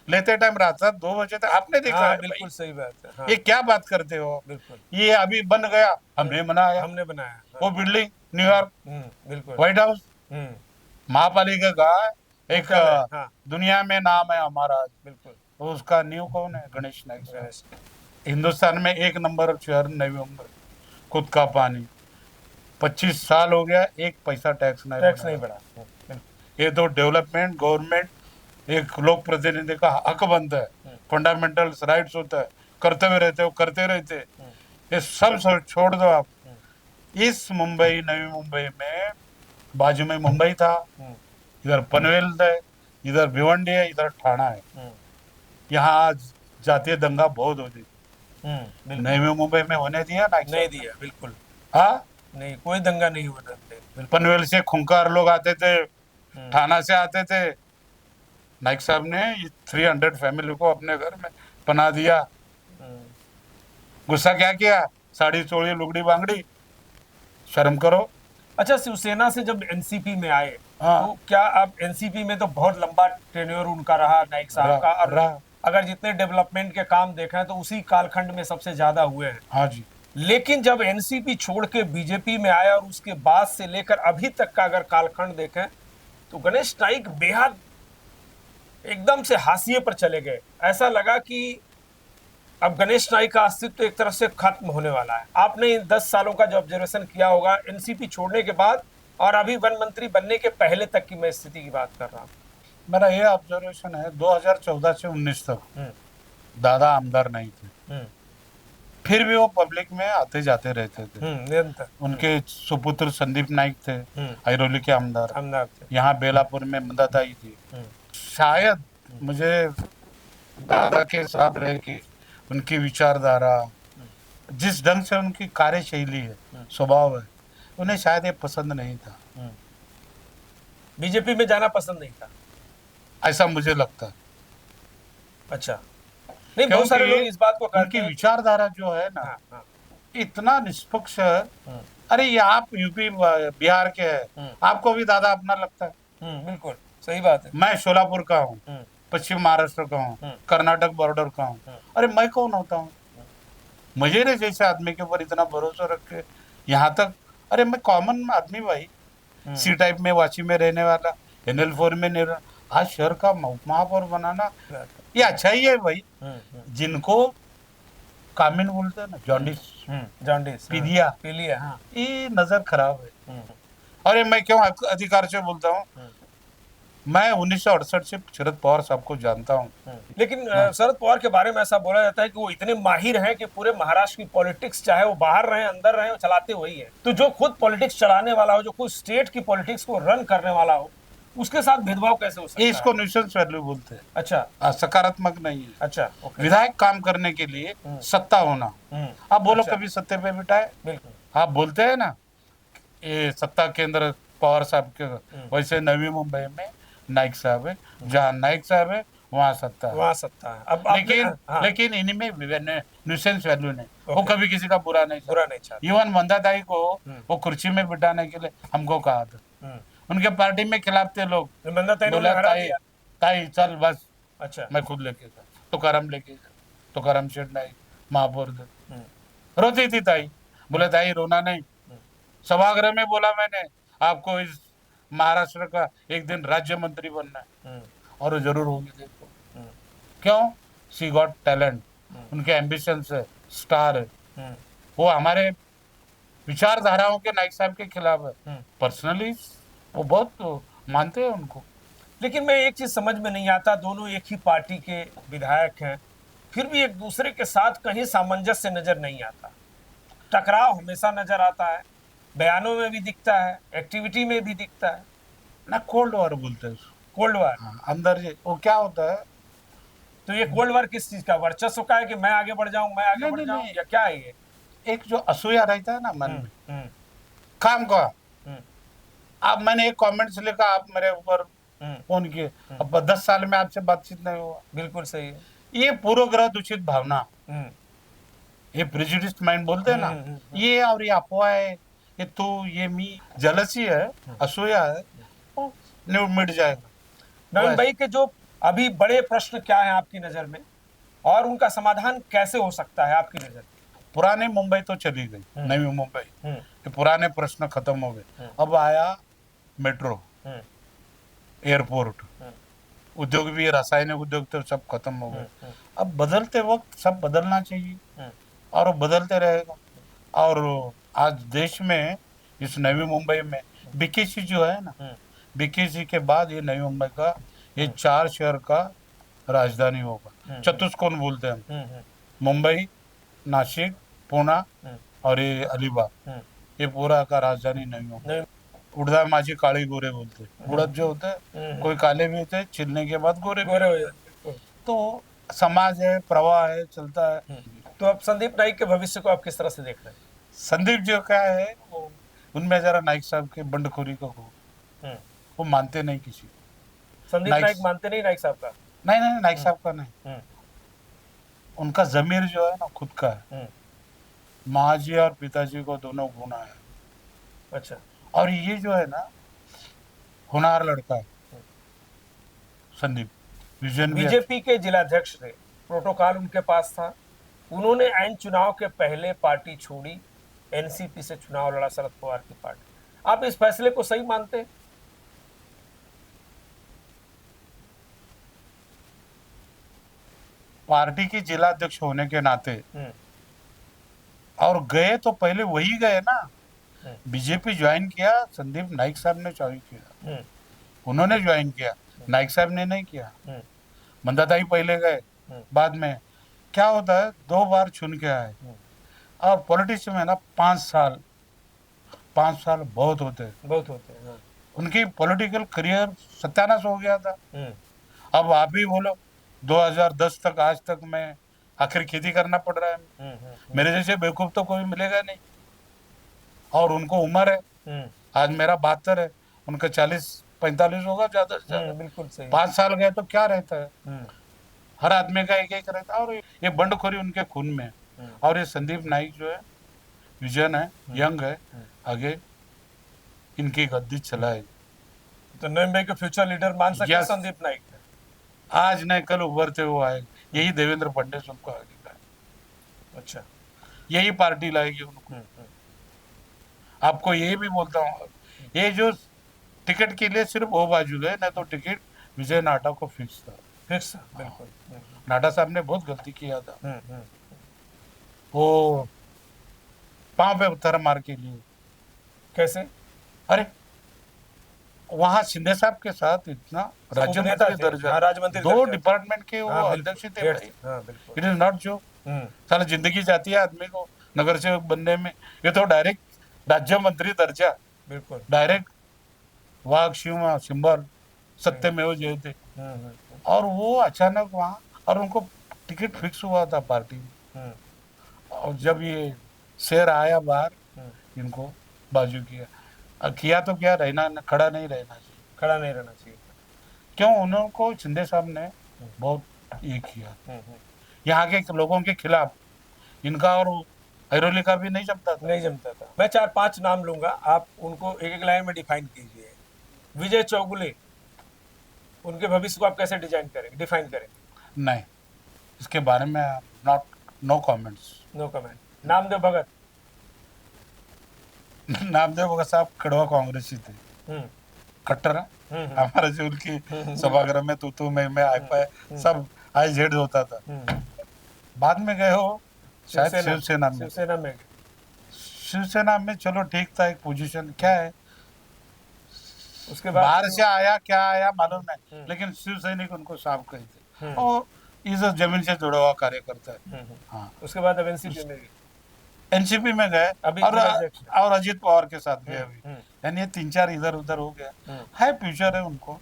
लेते टाइम रात 2 बजे तक आपने देखा। हाँ, है बिल्कुल सही बात है। हाँ, ये क्या बात करते हो? बिल्कुल। ये अभी बन गया, हमने बनाया, हमने बनाया। हाँ। वो बिल्डिंग न्यूयॉर्क, बिल्कुल, व्हाइट हाउस, महापालिका का एक हाँ, दुनिया में नाम है हमारा। बिल्कुल। तो उसका न्यू कौन है? गणेश नाइक। हिंदुस्तान में 1 नंबर शहर नवी मुंबई, खुद का पानी, 25 साल हो गया, 1 पैसा टैक्स नहीं बढ़ा। ये तो डेवलपमेंट, गवर्नमेंट, एक लोक प्रतिनिधि का हक बनता है, फंडामेंटल राइट्स होता है, करते हुए रहते हो, करते रहते। ये सब छोड़ दो आप। इस मुंबई, नवी मुंबई में बाजू में मुंबई था, इधर पनवेल है, इधर भिवंडी है, इधर ठाणा है। यहाँ जातीय दंगा बहुत होती, नवी मुंबई में होने दिया ना? नहीं दिया, बिल्कुल। हाँ, नहीं, कोई दंगा नहीं होता। पनवेल से खूंखार लोग आते थे, ठाणा से आते थे। नाइक साहब ने 300 फैमिली को अपने घर में पना दिया। गुस्सा क्या किया? साड़ी चोड़ी लुगड़ी बांगड़ी, शर्म करो। अच्छा, शिवसेना से जब एनसीपी में आए, हाँ, तो क्या आप एनसीपी में तो बहुत लंबा टेन्योर उनका रहा नाइक साहब का, और अगर जितने डेवलपमेंट के काम देखें तो उसी कालखंड में सबसे ज्यादा हुए हैं। हाँ जी। लेकिन जब एनसीपी छोड़ के बीजेपी में आया और उसके बाद से लेकर अभी तक का अगर कालखंड देखें तो गणेश नाइक बेहद एकदम से हाशिए पर चले गए। ऐसा लगा कि अब गणेश नाइक का अस्तित्व एक तरह से खत्म होने वाला है। आपने इन 10 सालों का जो ऑब्जर्वेशन किया होगा एनसीपी छोड़ने के बाद और अभी वन मंत्री बनने के पहले तक की मैं स्थिति की बात कर रहा हूँ। मेरा ये ऑब्जर्वेशन है, 2014 से 19 तक दादा आमदार नहीं थे, फिर भी वो पब्लिक में आते जाते रहते थे निरंतर। उनके सुपुत्र संदीप नाइक थे, ऐरोली के आमदार थे। यहाँ बेलापुर में मददाई थी। शायद मुझे दादा के साथ रह के उनकी विचारधारा, जिस ढंग से उनकी कार्यशैली है, स्वभाव है, उन्हें शायद ये पसंद नहीं था। बीजेपी में जाना पसंद नहीं था, ऐसा मुझे लगता है। अच्छा, नहीं, बहुत सारे लोग इस बात को कहते उनकी हैं। विचारधारा जो है ना, इतना निष्पक्ष। अरे ये आप यूपी बिहार के हैं, आपको भी दादा अपना लगता है। बिल्कुल। सही बात है। मैं शोलापुर का हूँ, हम्म, पश्चिम महाराष्ट्र का हूँ, कर्नाटक बॉर्डर का हूँ। अरे मैं कौन होता हूँ मुझे रे जैसे आदमी के ऊपर इतना भरोसा रख के यहाँ तक। अरे मैं कॉमन आदमी भाई, सी टाइप में वाची में रहने वाला, NL4 में नहीं रहा, आज शहर का महापौर बनाना ये अच्छा ही है भाई। जिनको कामिन बोलते हैं ना, जॉन्डिस, जॉन्डिस, पीलिया, पीलिया, हाँ। ये नजर खराब है। अरे मैं क्यों अधिकार से बोलता हूँ, मैं 1968 से शरद पवार साहब को जानता हूँ। लेकिन शरद पवार के बारे में ऐसा बोला जाता है कि वो इतने माहिर हैं कि पूरे महाराष्ट्र की पॉलिटिक्स, चाहे वो बाहर रहे अंदर रहे, वो चलाते वही है। तो जो खुद पॉलिटिक्स चलाने वाला हो, जो खुद स्टेट की पॉलिटिक्स को रन करने वाला हो, उसके साथ भेदभाव कैसे हो सकता ये है? इसको न्यूसेंस वैल्यू बोलते हैं। अच्छा, सकारात्मक नहीं है। अच्छा, ओके। विधायक काम करने के लिए सत्ता होना। आप बोलो अच्छा। कभी सत्ते पे बिठाए? बिल्कुल। आप बोलते हैं ना ये सत्ता केंद्र पवार साहब के, वैसे नवी मुंबई में नाइक साहब है, जहाँ नाइक साहब है वहाँ सत्ता है। वहाँ सत्ता है। अब लेकिन हाँ, लेकिन इनमें न्यूसेंस वैल्यू नहीं, वो कभी किसी का बुरा नहीं बुरा नहीं चाहता। इवन मंदाताई को वो कुर्सी में बिठाने के लिए हमको कहा था, उनके पार्टी में खिलाफ थे लोग, मंदाताई ने बोला हरा ताई दिया। ताई चल बस अच्छा। मैं खुद लेके गया, तो करम लेके गया, तो करम शेठ नाइक महापौर थे, रोती थी ताई, बोले ताई रोना नहीं, सभागृह में बोला मैंने आपको इस महाराष्ट्र का एक दिन राज्य मंत्री बनना है, और वो जरूर होगी। देखो क्यों, सी गॉट टैलेंट, उनके एम्बिशन है, स्टार है। वो हमारे विचारधाराओं के नाइक साहब के खिलाफ है, पर्सनली वो बहुत मानते हैं उनको। लेकिन मैं एक चीज समझ में नहीं आता, दोनों एक ही पार्टी के विधायक हैं, फिर भी एक दूसरे के साथ कहीं सामंजस्य नजर नहीं आता। टकराव हमेशा नजर आता है, बयानों में भी दिखता है, एक्टिविटी में भी दिखता है। ना कोल्ड वॉर बोलते हैं उसको। Cold war. हाँ, अंदर वो क्या होता है, तो ये कोल्ड वार किस चीज का, वर्चस्व का है कि मैं आगे बढ़ जाऊं, मैं आगे नहीं, बढ़ नहीं, जाऊं, नहीं। या क्या है ये? एक जो असूया रहता है ना मन में हम्म, काम का। हम्म, आप मैंने एक कमेंट्स लिखा, आप मेरे ऊपर फोन किए, अब 10 साल में आपसे बातचीत नहीं हुआ। बिल्कुल सही है। ये पूर्वग्रह दूषित भावना, हम्म, ये प्रेजुडिस्ड माइंड बोलते हैं ना, ये और ये अफवाह है, ये तू ये मी जलसी है, असूया है, वो मिट जाएगा। नवीन भाई के जो अभी बड़े प्रश्न क्या है आपकी नजर में, और उनका समाधान कैसे हो सकता है आपकी नजर में? पुराने मुंबई तो चली गई, नवी मुंबई, ये पुराने प्रश्न खत्म हो गए। अब आया मेट्रो, एयरपोर्ट, उद्योग भी, रासायनिक उद्योग तो सब खत्म हो गए। अब बदलते वक्त सब बदलना चाहिए, और वो बदलते रहेगा। और आज देश में इस नवी मुंबई में बीकेसी जो है ना, बीकेसी के बाद ये नवी मुंबई का ये 4 शहर का राजधानी होगा। चतुष्कोण बोलते हैं, मुंबई, नासिक, पुणे और ये अलीबाग, ये पूरा का राजधानी नवी मुंबई। उड़दा माझी काली गोरे बोलते हैं, उड़द जो होते हैं कोई काले भी होते हैं, छिलने के बाद गोरे भी। गोरे हो जाते। तो समाज है, प्रवाह है, चलता है। तो अब संदीप नाइक के भविष्य को आप किस तरह से देख रहे हैं? संदीप जो क्या है वो, उनमें जरा नाइक साहब के बंडखोरी को वो मानते नहीं किसी को। संदीप नाइक मानते नहीं नाइक साहब का? नहीं, नहीं, नाइक साहब का नहीं, उनका जमीर जो है ना खुद का है। माँ जी और पिताजी को दोनों गुना है। अच्छा। और ये जो है ना होनहार लड़का है संदीप, विजन भी बीजेपी के जिलाध्यक्ष थे, प्रोटोकॉल उनके पास था, उन्होंने एन चुनाव के पहले पार्टी छोड़ी, एनसीपी से चुनाव लड़ा शरद पवार की पार्टी। आप इस फैसले को सही मानते हैं? पार्टी के जिला अध्यक्ष होने के नाते, और गए तो पहले वही गए ना, बीजेपी ज्वाइन किया, संदीप नाइक साहब ने ज्वाइन किया, उन्होंने ज्वाइन किया, नाइक साहब ने नहीं किया। मंदाताई पहले गए, बाद में क्या होता है 2 बार चुन के आए। और पॉलिटिक्स में ना 5 साल बहुत होते हैं, बहुत होते हैं। उनकी पॉलिटिकल करियर सत्यानाश हो गया था। अब आप भी बोलो 2010 तक आज तक मैं आखिर खेती करना पड़ रहा है, मेरे जैसे बेवकूफ तो कोई मिलेगा नहीं। और उनको उम्र है, आज मेरा 72 है, उनका 40-45 होगा ज्यादा से ज्यादा। बिल्कुल सही। 5 साल गए तो क्या रहता है, हर आदमी का एक एक रहता है, और ये बंडखोरी उनके खून में है। और ये संदीप नाइक जो है विजन है, यंग है, आगे इनकी गद्दी चलाए। तो नईम भाई को फ्यूचर लीडर मान सकते हैं Yes. संदीप नाइक? आज नहीं कल उभरते हुए आएंगे, यही देवेंद्र फडणवीस उनको आगे लाएंगे, अच्छा। यही पार्टी लाएगी उनको। आपको यही भी बोलता हूँ, ये जो टिकट के लिए सिर्फ वो बाजू गए, नहीं तो टिकट विजय नाटा को फिक्स था। फिक्स, बिल्कुल। नाटा साहब ने बहुत गलती किया था, हम्म। वो पांव पे पत्थर मार के लिए। कैसे? अरे वहां शिंदे साहब के साथ इतना राज्य उपनेता मंत्री थे, दर्जा, हाँ, राज्य मंत्री दो दर्जा थे। डिपार्टमेंट के वो हाँ, बिल्कुल, अध्यक्ष थे हेड भाई। हाँ, बिल्कुल। इट इज नॉट जो साला जिंदगी जाती है आदमी को नगर सेवक बनने में, ये तो डायरेक्ट राज्य मंत्री दर्जा, बिल्कुल। डायरेक्ट वाघ शिव सिंबल सत्यमेव जयते। और वो अचानक वहां, और उनको टिकट फिक्स हुआ था पार्टी में, और जब ये शेर आया बाहर, इनको बाजू किया। किया तो क्या, रहना खड़ा नहीं रहना चाहिए, खड़ा नहीं रहना चाहिए। क्यों? उनको शिंदे साहब ने बहुत ये किया यहाँ के लोगों के खिलाफ, इनका और ऐरोली का भी नहीं जमता था। नहीं जमता था। मैं 4-5 नाम लूंगा, आप उनको एक एक लाइन में डिफाइन कीजिए। विजय चौगुले, उनके भविष्य को आप कैसे डिफाइन करेंगे? नहीं, इसके बारे में not, no comments. No comment. Namdev Bhagat? Namdev Bhagat साहब कड़वा कांग्रेसी थे, कट्टर। हमारे जो उनकी सभागृह में तू मैं आ पाए सब आई जेड होता था। बाद में गए हो शायद शिवसेना में। शिवसेना में चलो ठीक था, एक पोजीशन क्या है, उसके बाद बाहर से आया क्या आया मालूम नहीं, लेकिन शिव सैनिक उनको साफ कही थे, और इस जमीन से जुड़ा हुआ कार्यकर्ता है। हाँ, उसके बाद अब एनसीपी में गए। एनसीपी में गए, अभी और अजीत पवार के साथ गए अभी, यानी ये 3-4 इधर उधर हो गया है। फ्यूचर है उनको,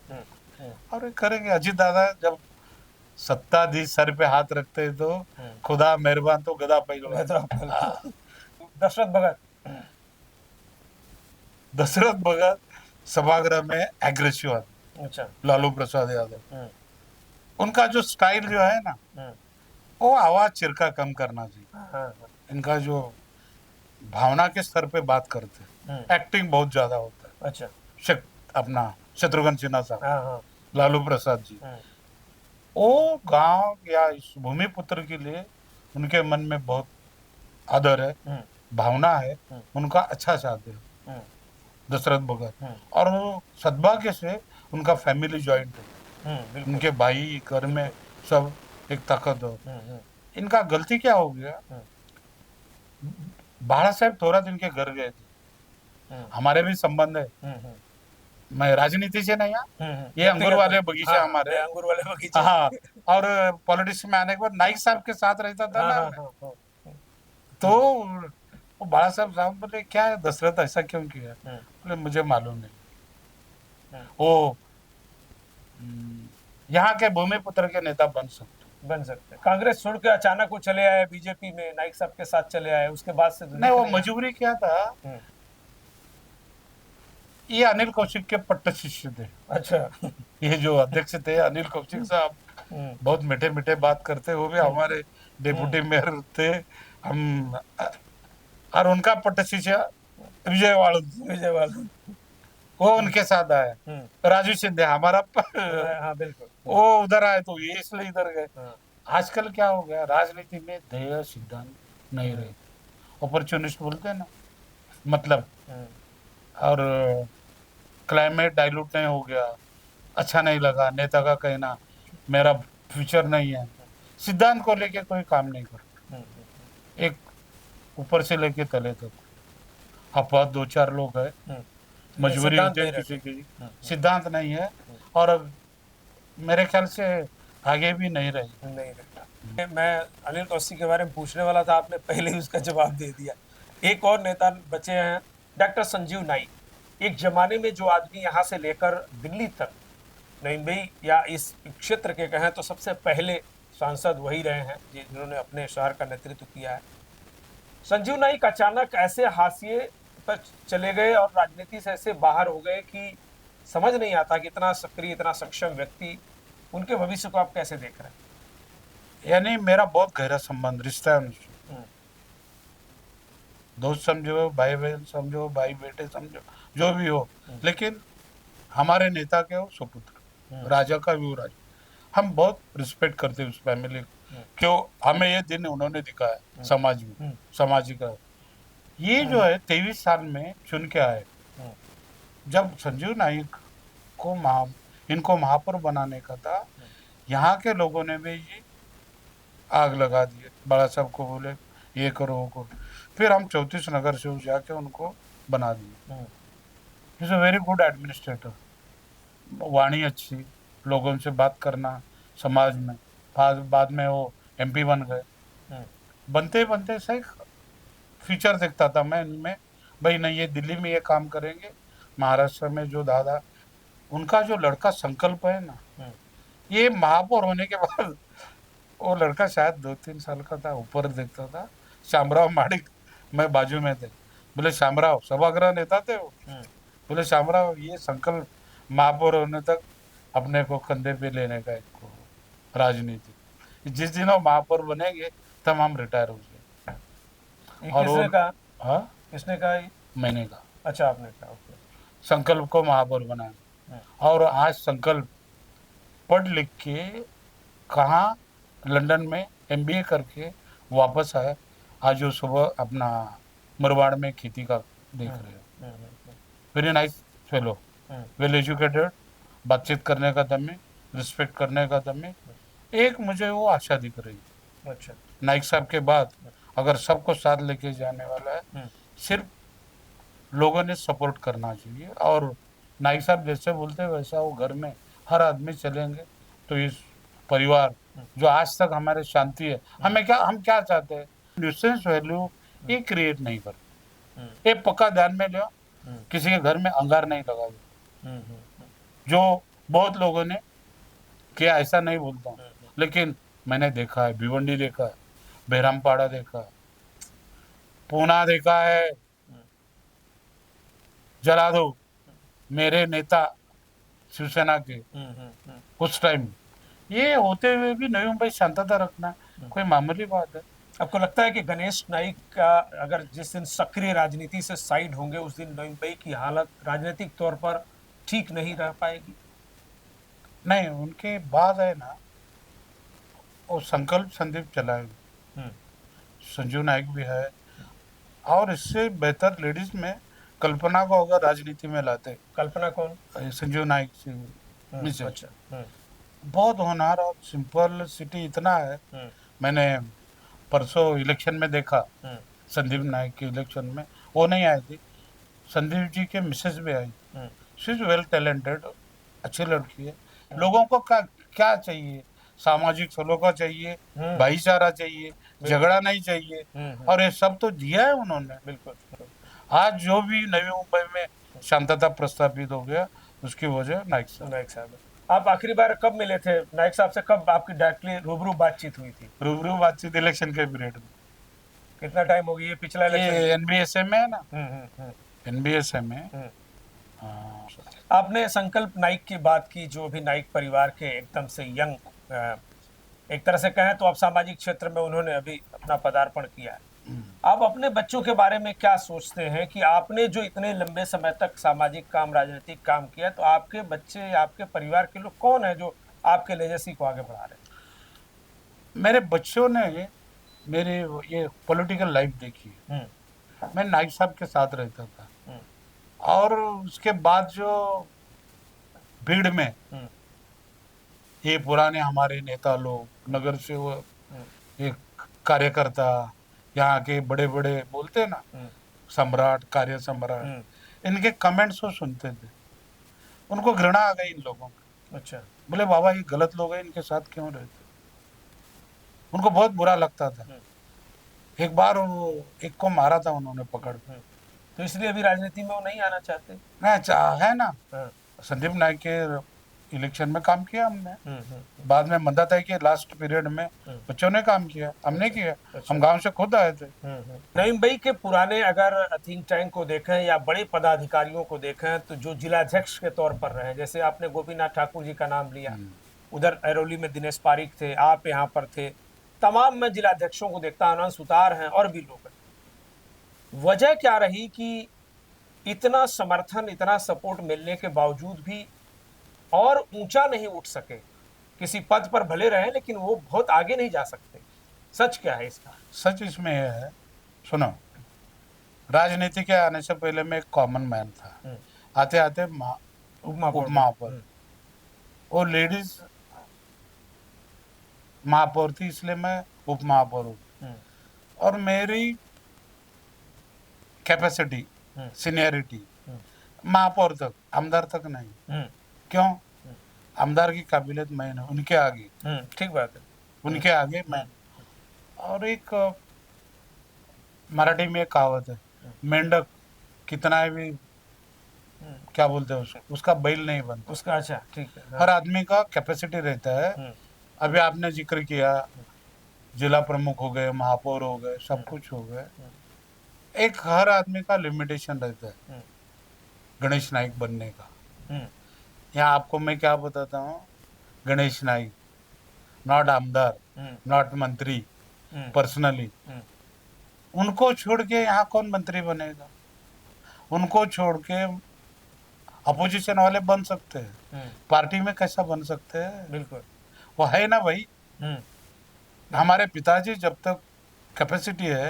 और ये करेंगे। अजीत दादा जब सत्ताधीश सर पे हाथ रखते हैं तो खुदा मेहरबान तो गदा पहलवान। दशरथ भगत? दशरथ भगत सभागृह में एग्रेसिव आदमी। अच्छा। लालू प्रसाद यादव, उनका जो स्टाइल जो है ना, वो आवाज चिरका कम करना चाहिए। इनका जो भावना के स्तर पे बात करते हैं, एक्टिंग बहुत ज्यादा होता है। अच्छा। अपना शत्रुघ्न सिन्हा साहब, लालू प्रसाद जी, वो गांव या इस भूमिपुत्र के लिए उनके मन में बहुत आदर है, भावना है, उनका अच्छा चाहते हैं दशरथ भगत। और वो सद्भाग्य से उनका फैमिली जॉइंट है, उनके भाई घर में सब एक ताकत हो। इनका गलती क्या हो गया, बाला साहब थोड़ा दिन के घर गए थे, हमारे भी संबंध है, मैं राजनीति से नहीं, ये अंगूर वाले बगीचे हमारे, अंगूर वाले बगीचे। हाँ, और पॉलिटिक्स में आने के बाद नाइक साहब के साथ रहता था ना, तो वो बाला साहब बोले क्या है दशरथ ऐसा क्यों किया, बोले मुझे मालूम नहीं, वो यहाँ के भूमिपुत्र के नेता बन सकते। कांग्रेस छोड़ के अचानक वो चले आए बीजेपी में, नाइक साहब के साथ चले आए, उसके बाद से नहीं, वो मजबूरी क्या था, ये अनिल कौशिक के पट्ट शिष्य थे। अच्छा। ये जो अध्यक्ष थे अनिल कौशिक साहब, बहुत मीठे मीठे बात करते, वो भी हमारे डिप्टी मेयर थे। हम और उनका पट्ट शिष्य विजय वाणु, वो उनके साथ आया। राजू सिंधे हमारा हाँ, बिल्कुल, वो उधर आए तो ये इसलिए इधर गए। आजकल क्या हो गया, राजनीति में ध्येय सिद्धांत नहीं रहे, अपॉर्चुनिस्ट बोलते हैं ना, मतलब, और क्लाइमेट डाइल्यूट नहीं हो गया, अच्छा नहीं लगा नेता का कहना मेरा फ्यूचर नहीं है, सिद्धांत को लेके कोई काम नहीं करता, एक ऊपर से लेके तले तक अपवाद 2-4 लोग है, मजबूरी होती है किसी की, सिद्धांत नहीं है, और अब मेरे ख्याल से आगे भी नहीं रही। मैं अनिल कौशिक के बारे में पूछने वाला था, आपने पहले ही उसका जवाब दे दिया। एक और नेता बचे हैं, डॉक्टर संजीव नाइक। एक जमाने में जो आदमी यहाँ से लेकर दिल्ली तक, नईम भाई या इस क्षेत्र के कहें तो सबसे पहले सांसद वही रहे हैं जिन्होंने अपने शहर का नेतृत्व किया है। संजीव नाइक अचानक ऐसे हाशिए पर चले गए और राजनीति से ऐसे बाहर हो गए कि समझ नहीं आता कि इतना सक्रिय, इतना सक्षम व्यक्ति, उनके भविष्य को आप कैसे देख रहे हैं? यानी मेरा बहुत गहरा संबंध, रिश्ता है उनसे, दोस्त समझो, भाई बहन समझो, भाई बेटे समझो, जो भी हो, लेकिन हमारे नेता के वो सुपुत्र, राजा का भी वो राजा। हम बहुत रिस्पेक्ट करते हैं उस फैमिली को, क्यों हमें ये दिन उन्होंने दिखाया समाज में, सामाजिक का। ये जो है 23 साल में चुन के आए। जब संजीव नाइक को इनको महापौर बनाने का था, यहाँ के लोगों ने भी ये आग लगा दी, बड़ा साहब को बोले ये करो वो करो। फिर हम 34 नगर से जाके उनको बना दिए। Is a very good administrator, वाणी अच्छी, लोगों से बात करना समाज में। बाद में वो MP बन गए। बनते बनते सही फ्यूचर देखता था मैं इनमें, भाई नहीं ये दिल्ली में ये काम करेंगे, महाराष्ट्र में जो दादा उनका जो लड़का संकल्प है ना, ये महापौर होने के बाद वो लड़का शायद 2-3 साल का था, ऊपर देखता था। श्यामराव माडिक मैं बाजू में थे, बोले श्यामराव सभागृह नेता थे वो, बोले श्यामराव ये संकल्प महापौर होने तक अपने को कंधे पे लेने का एक राजनीति, जिस दिन वो महापौर बनेंगे तब हम रिटायर हो जाए। और किसने कहा? हाँ किसने कहा ये? मैंने कहा अच्छा, आपने कहा। ओके। संकल्प को महापौर बनाए। और आज संकल्प पढ़ लिख के कहाँ लंदन में MBA करके वापस आए। आज वो सुबह अपना मुरबाड़ में खेती का देख रहे हो। Very nice fellow, well educated, बातचीत करने का दम में, रिस्पेक्ट करने का दम में। एक मुझे वो आशा दिख रही है। अच्छा, नाइक साहब के बाद अगर सबको साथ लेके जाने वाला है, सिर्फ लोगों ने सपोर्ट करना चाहिए। और नाइक साहब जैसे बोलते हैं वैसा वो घर में हर आदमी चलेंगे तो इस परिवार जो आज तक हमारे शांति है, हम क्या चाहते हैं, न्यूसेंस वैल्यू ये क्रिएट नहीं कर। ये पक्का ध्यान में लो, किसी के घर में अंगार नहीं लगा दो। जो बहुत लोगों ने किया, ऐसा नहीं बोलता हूँ, लेकिन मैंने देखा है, भिवंडी देखा है, बहरामपाड़ा देखा है, पूना देखा है, जला दो मेरे नेता शिवसेना के उस टाइम। ये होते हुए भी नवी मुंबई शांतता रखना कोई मामूली बात है। आपको लगता है कि गणेश नाइक का अगर जिस दिन सक्रिय राजनीति से साइड होंगे उस दिन नवी मुंबई की हालत राजनीतिक तौर पर ठीक नहीं रह पाएगी? नहीं, उनके बाद है ना वो संकल्प संदीप चलाए, संजू नाइक भी है, और इससे बेहतर लेडीज में कल्पना को अगर राजनीति में लाते। कल्पना कौन? संजू नाइक से अच्छा। बहुत होनहार और सिंपल सिटी इतना है। मैंने परसों इलेक्शन में देखा, संदीप नाइक के इलेक्शन में वो नहीं आई थी, संदीप जी के मिसेज भी आई। शी इज वेल टैलेंटेड, अच्छी लड़की है। लोगों को क्या चाहिए, सामाजिक सलोखा चाहिए, भाईचारा चाहिए, झगड़ा नहीं चाहिए, और ये सब तो दिया है उन्होंने। बिल्कुल। आज जो भी नवी मुंबई में शांतता प्रस्थापित हो गया उसकी वजह नाइक साहब। आप आखिरी बार कब मिले थे नाइक साहब से? कब आपकी डायरेक्टली रूबरू बातचीत हुई थी? रूबरू बातचीत इलेक्शन के पीरियड में। कितना टाइम हो गया? ये पिछला इलेक्शन NBSA में है ना, NBSA में। हाँ। आपने संकल्प नाइक की बात की, जो भी नाइक परिवार के एकदम से यंग, एक तरह से कहें तो आप सामाजिक क्षेत्र में उन्होंने अभी अपना पदार्पण किया है। आप अपने बच्चों के बारे में क्या सोचते हैं कि आपने जो इतने लंबे समय तक सामाजिक काम, राजनीतिक काम किया, तो आपके बच्चे या आपके परिवार के लोग कौन है जो आपके लेजेसी को आगे बढ़ा रहे हैं? मेरे बच्चों ने मेरे ये पॉलिटिकल लाइफ देखी है। मैं नाइक साहब के साथ रहता था, और उसके बाद जो भीड़ में ये पुराने हमारे नेता लोग, नगर से वो एक कार्यकर्ता, यहाँ के बड़े बड़े बोलते हैं ना सम्राट, कार्य सम्राट, इनके कमेंट्स को सुनते थे, उनको घृणा आ गई इन लोगों की। अच्छा। बोले बाबा ये गलत लोग हैं, इनके साथ क्यों रहते? उनको बहुत बुरा लगता था। एक बार वो एक को मारा था उन्होंने पकड़, तो इसलिए अभी राजनीति में वो नहीं आना चाहते? ना है ना। संदीप नाइक के इलेक्शन में काम किया हमने, बाद में मंदाताई के लास्ट पीरियड में बच्चों ने काम किया, हमने किया। अच्छा। हम गांव से खुद आए थे। नवी मुंबई के पुराने अगर थिंक टैंक को देखें या बड़े पदाधिकारियों को देखें तो जो जिलाध्यक्ष के तौर पर रहे, जैसे आपने गोपीनाथ ठाकुर जी का नाम लिया, उधर ऐरोली में दिनेश पारिक थे, आप यहाँ पर थे, तमाम मैं जिलाध्यक्षों को देखता, आनंद सुतार हैं और भी लोग हैं। वजह क्या रही कि इतना समर्थन, इतना सपोर्ट मिलने के बावजूद भी और ऊंचा नहीं उठ सके, किसी पद पर भले रहे लेकिन वो बहुत आगे नहीं जा सकते, सच क्या है इसका? सच इसमें यह है, सुनो, राजनीति के आने से पहले मैं एक कॉमन मैन था। हम्म, आते आते उपमा पर वो लेडीज महापौर थी, इसलिए मैं उप महापौर हूँ। हम्म, और मेरी कैपेसिटी, हम्म, सीनियरिटी हम्म, महापौर तक, आमदार तक नहीं। हम्म, क्यों? आमदार की काबिलियत मैं नहीं, उनके आगे, ठीक बात है। उनके आगे मैं। और एक मराठी में एक कहावत है, मेंढक कितना भी क्या बोलते हैं उसको, उसका बैल नहीं बनता। उसका, अच्छा ठीक है, हाँ। हर आदमी का कैपेसिटी रहता है। हम्म, अभी आपने जिक्र किया, जिला प्रमुख हो गए, महापौर हो गए, सब कुछ हो गए। एक हर आदमी का लिमिटेशन रहता है हम्म, गणेश नाइक बनने का। हम्म, यहाँ आपको मैं क्या बताता हूँ, गणेश नाइक, नॉट आमदार, हम्म, नॉट मंत्री, हम्म, पर्सनली। हम्म, उनको छोड़ के यहाँ कौन मंत्री बनेगा? उनको छोड़ के अपोजिशन वाले बन सकते हैं, हम्म, पार्टी में कैसा बन सकते हैं? बिल्कुल। वो है ना भाई। हम्म, हमारे पिताजी जब तक कैपेसिटी है,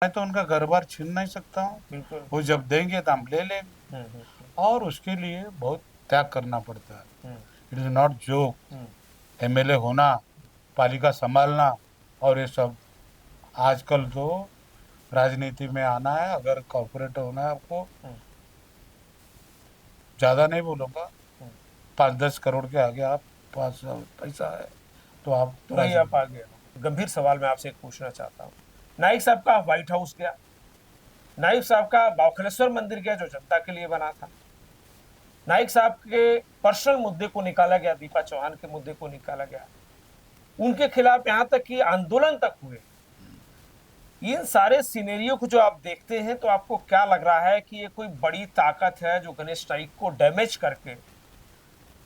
मैं तो उनका घर बार छीन नहीं सकता हूँ। बिल्कुल। वो जब देंगे तो हम ले लेंगे। हम्म, और उसके लिए बहुत त्याग करना पड़ता है। Hmm, it is not joke. Hmm, MLA होना, पालिका संभालना, और ये सब, आजकल तो राजनीति में आना है, अगर कॉर्पोरेट होना है आपको, हम्म, ज़्यादा नहीं बोलूँगा, हम्म, 5-10 करोड़ के आगे आप पास पैसा है तो आप तो वही आप आ गए हो। गंभीर सवाल मैं आपसे एक पूछना चाहता हूँ। नाइक साहब का व्हाइट हाउस गया, नाइक साहब का बावखलेश्वर मंदिर गया जो जनता के लिए बना था, नाइक साहब के पर्सनल मुद्दे को निकाला गया, दीपा चौहान के मुद्दे को निकाला गया, उनके खिलाफ यहाँ तक कि आंदोलन तक हुए। इन सारे सिनेरियो को जो आप देखते हैं तो आपको क्या लग रहा है कि ये कोई बड़ी ताकत है जो गणेश नाइक को डैमेज करके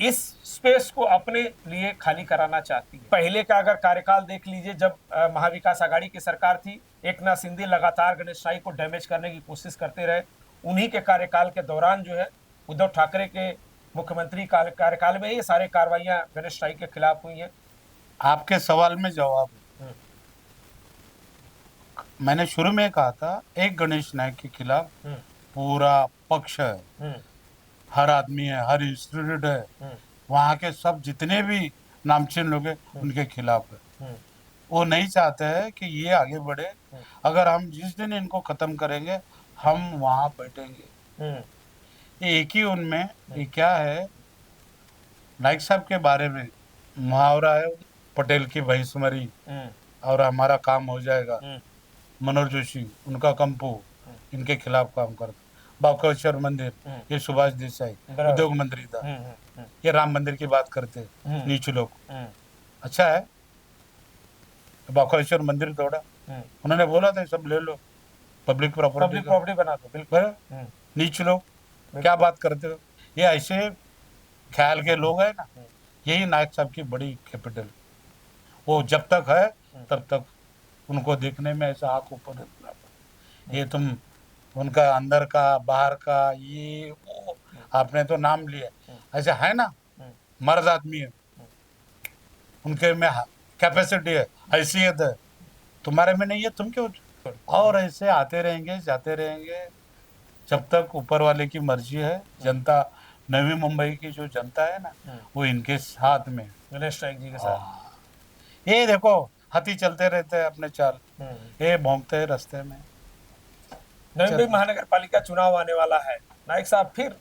इस स्पेस को अपने लिए खाली कराना चाहती है? पहले का अगर कार्यकाल देख लीजिए, जब महाविकास आघाड़ी की सरकार थी, एकनाथ शिंदे लगातार गणेश नाइक को डैमेज करने की कोशिश करते रहे। उन्हीं के कार्यकाल के दौरान जो है उद्धव ठाकरे के मुख्यमंत्री कार्यकाल में ये सारे कार्रवाइयां गणेश नाइक के खिलाफ हुई हैं। आपके सवाल में जवाब है। हम्म, मैंने शुरू में कहा था, एक गणेश नायक के खिलाफ हम्म, पूरा पक्ष है, हम्म, हर आदमी है, हर इंस्टीट्यूट है, हम्म, वहाँ के सब जितने भी नामचीन लोग हैं उनके खिलाफ है। हम्म, वो नहीं चाहते हैं कि ये आगे बढ़े। अगर हम जिस दिन इनको खत्म करेंगे, हम वहाँ बैठेंगे। हम्म, ये एक ही उनमें, ये क्या है, नाइक साहब के बारे में मुहावरा है, पटेल की भैंसमरी हम्म, और हमारा काम हो जाएगा। हम्म, मनोहर जोशी, उनका कंपू, इनके खिलाफ काम करता। बावकेश्वर मंदिर, हम्म, ये सुभाष देसाई बराबर। उद्योग मंत्री था। हम्म, हम्म, ये राम मंदिर की बात करते हैं, हम्म, नीच लोग। हम्म, अच्छा है, बावकेश्वर मंदिर तोड़ा, हम्म, उन्होंने बोला था सब ले लो, पब्लिक प्रॉपर्टी पब्लिक का। प्रॉपर्टी बना दो, बिल्कुल। बराबर? नीच लोग, क्या बात करते हो? ये ऐसे ख्याल के लोग हैं ना, यही नायक साहब की बड़ी कैपिटल। वो जब तक है तब तक उनको देखने में ऐसा आंख ऊपर रखना। ये तुम उनका अंदर का बाहर का ये वो आपने तो नाम लिया, ऐसा है ना, मर्द आदमी है, उनके में कैपेसिटी है, हैसियत है, तुम्हारे में नहीं है, तुम क्यों? और ऐसे आते रहेंगे, जाते रहेंगे, जब तक ऊपर वाले की मर्जी है। जनता, नवी मुंबई की जो जनता है ना, वो इनके साथ में। गणेश नाइक जी के साथ। ये देखो, हाथी चलते रहते हैं अपने चाल, ये भौंकते हैं रास्ते में। नवी मुंबई महानगर पालिका चुनाव आने वाला है, नाइक साहब फिर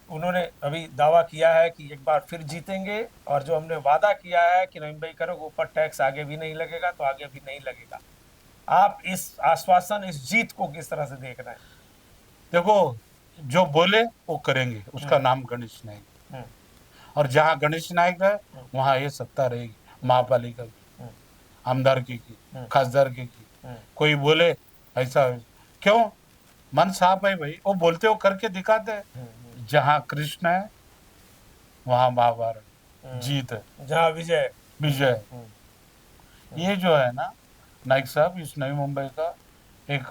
उन्होंने अभी दावा किया है कि एक बार फिर जीतेंगे, और जो हमने वादा किया है कि नवी मुंबई करो ऊपर टैक्स आगे भी नहीं लगेगा, तो आगे भी नहीं लगेगा। आप इस आश्वासन, इस जीत को किस तरह से देख रहे हैं? देखो, जो बोले वो करेंगे, उसका नाम गणेश नायक। और जहाँ गणेश नायक है वहाँ ये सत्ता रहेगी, महापालिका की, आमदार की खासदार की। कोई बोले ऐसा, क्यों? मन साफ है भाई, वो बोलते हो करके दिखाते हैं। जहाँ कृष्ण है वहाँ महाभारत, जीत है, जहाँ विजय विजय। ये जो है ना, नाइक साहब इस नई मुंबई का एक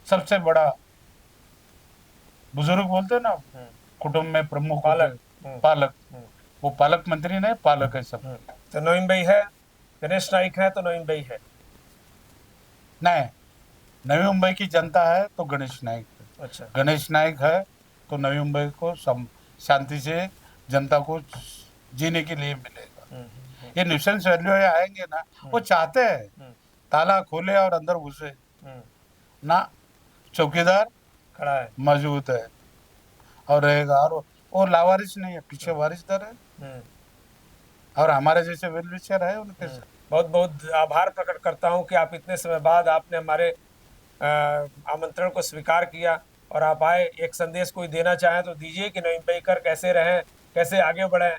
सबसे बड़ा बुजुर्ग बोलते हैं ना, कुटुंब में प्रमुख पालक। होते हैं, पालक। वो पालक मंत्री नहीं, पालक है सब। तो नवीन भाई है, गणेश नाइक है, तो नवीन भाई है। नहीं, नवी मुंबई की जनता है तो गणेश नाइक है। अच्छा। गणेश नाइक है तो नवी मुंबई को शांति से जनता को जीने के लिए मिलेगा। ये न्यूसेंस वैल्यू आएंगे ना, वो चाहते हैं ताला खोले और अंदर घुसे ना, चौकीदार खड़ा है। मौजूद है और रहेगा, और लावारिस नहीं है, पीछे वारिसदार है और हमारे जैसे वेल विशर है उनके साथ। बहुत बहुत आभार प्रकट करता हूं कि आप इतने समय बाद आपने हमारे आमंत्रण को स्वीकार किया और आप आए। एक संदेश कोई देना चाहें तो दीजिए कि नवीन भाईकर कैसे रहें, कैसे आगे बढ़ें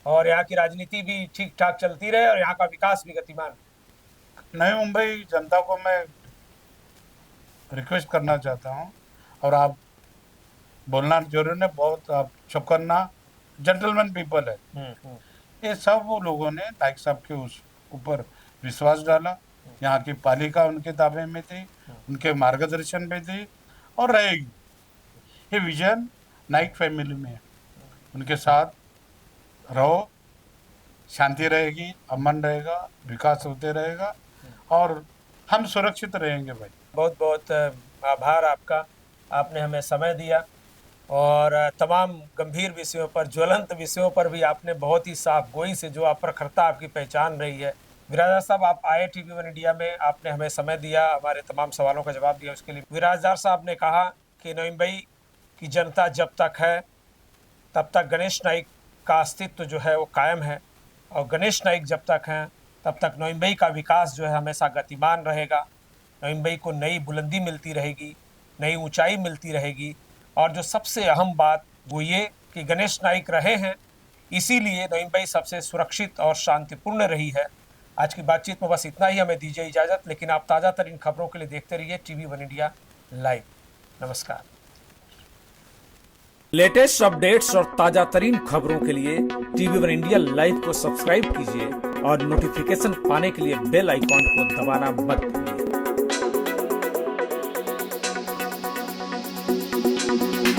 और यहाँ की राजनीति भी ठीक ठाक चलती रहे और यहाँ का विकास भी गतिमान। नई मुंबई जनता को मैं रिक्वेस्ट करना चाहता हूँ, और आप बोलना जरूरी नहीं, बहुत आप चौकन्ना जेंटलमैन पीपल है। ये सब वो लोगों ने नाइक साहब के उस ऊपर विश्वास डाला, यहाँ की पालिका उनके ताबे में थी, उनके मार्गदर्शन में थी और रहेगी। ये विजन नाइक फैमिली में है, उनके साथ रहो, शांति रहेगी, अमन रहेगा, विकास होते रहेगा और हम सुरक्षित रहेंगे भाई। बहुत बहुत आभार आपका, आपने हमें समय दिया और तमाम गंभीर विषयों पर, ज्वलंत विषयों पर भी आपने बहुत ही साफ गोई से जो आप प्रखरता आपकी पहचान रही है। विराजदार साहब, आप आए TV1 इंडिया में, आपने हमें समय दिया, हमारे तमाम सवालों का जवाब दिया, उसके लिए विराजदार साहब ने कहा कि नवीन भाई की जनता जब तक है तब तक गणेश नाइक का अस्तित्व जो है वो कायम है और गणेश नाइक जब तक हैं तब तक नवीन भाई का विकास जो है हमेशा गतिमान रहेगा। नवीन भाई को नई बुलंदी मिलती रहेगी, नई ऊंचाई मिलती रहेगी और जो सबसे अहम बात वो ये कि गणेश नाइक रहे हैं, इसीलिए नवीन भाई सबसे सुरक्षित और शांतिपूर्ण रही है। आज की बातचीत में बस इतना ही, हमें दीजिए इजाज़त, लेकिन आप ताज़ा तरीन खबरों के लिए देखते रहिए TV1 इंडिया लाइव। नमस्कार। लेटेस्ट अपडेट्स और ताज़ा तरीन खबरों के लिए TV1 इंडिया लाइव को सब्सक्राइब कीजिए और नोटिफिकेशन पाने के लिए बेल आइकॉन को दबाना मत भूलिए।